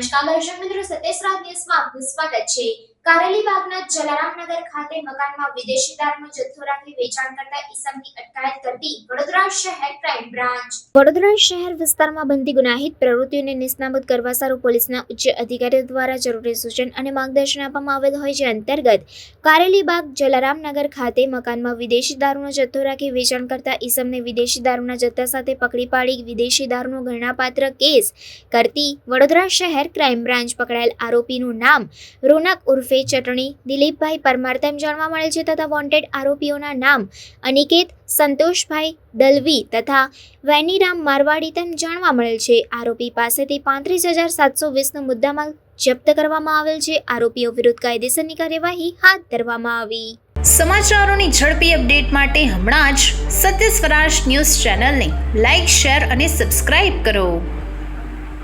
નમસ્કાર દર્શક મિત્રો, સતીશ રાજ ન્યૂઝમાં આપનું સ્વાગત છે। કારેલીબાગના જલારામનગર ખાતે મકાનમાં વિદેશી દારૂનો જથ્થો રાખી વેચાણ કરતા ઈસમની અટકાયત કરતી વડોદરા શહેર ક્રાઇમ બ્રાન્ચ। વડોદરા શહેર વિસ્તારમાં બનતી ગુનાહિત પ્રવૃત્તિઓને નિષ્ણાબૂદ કરવા સારું પોલીસના ઉચ્ચ અધિકારીઓ દ્વારા જરૂરી સૂચન અને માર્ગદર્શન આપવામાં આવેલ હોય, જે અંતર્ગત કારેલીબાગ જલારામનગર ખાતે મકાનમાં વિદેશી દારૂનો જથ્થો રાખી વેચાણ કરતા ઈસમને વિદેશી દારૂના જથ્થા સાથે પકડી પાડી વિદેશી દારૂનો ગણનાપાત્ર કેસ કરતી વડોદરા શહેર ક્રાઇમ બ્રાન્ચ પકડાયેલ આરોપીનું નામ રોનક ઉર્ફે ચટણી દિલીપભાઈ પરમાર તેમ જાણવા મળેલ છે તથા વોન્ટેડ આરોપીઓના નામ અનિકેત સંતોષભાઈ દલવી તથા વેનીરામ મારવાડી તેમ જાણવા મળેલ છે। આરોપી પાસેથી 35,720નો મુદ્દામાલ જપ્ત કરવામાં આવેલ છે। આરોપીઓ વિરુદ્ધ કાયદેસરની કાર્યવાહી હાથ ધરવામાં આવી। સમાચારોની ઝડપી અપડેટ માટે હમણાં જ સત્ય સ્વરાજ ન્યૂઝ ચેનલને લાઇક, શેર અને સબસ્ક્રાઇબ કરો।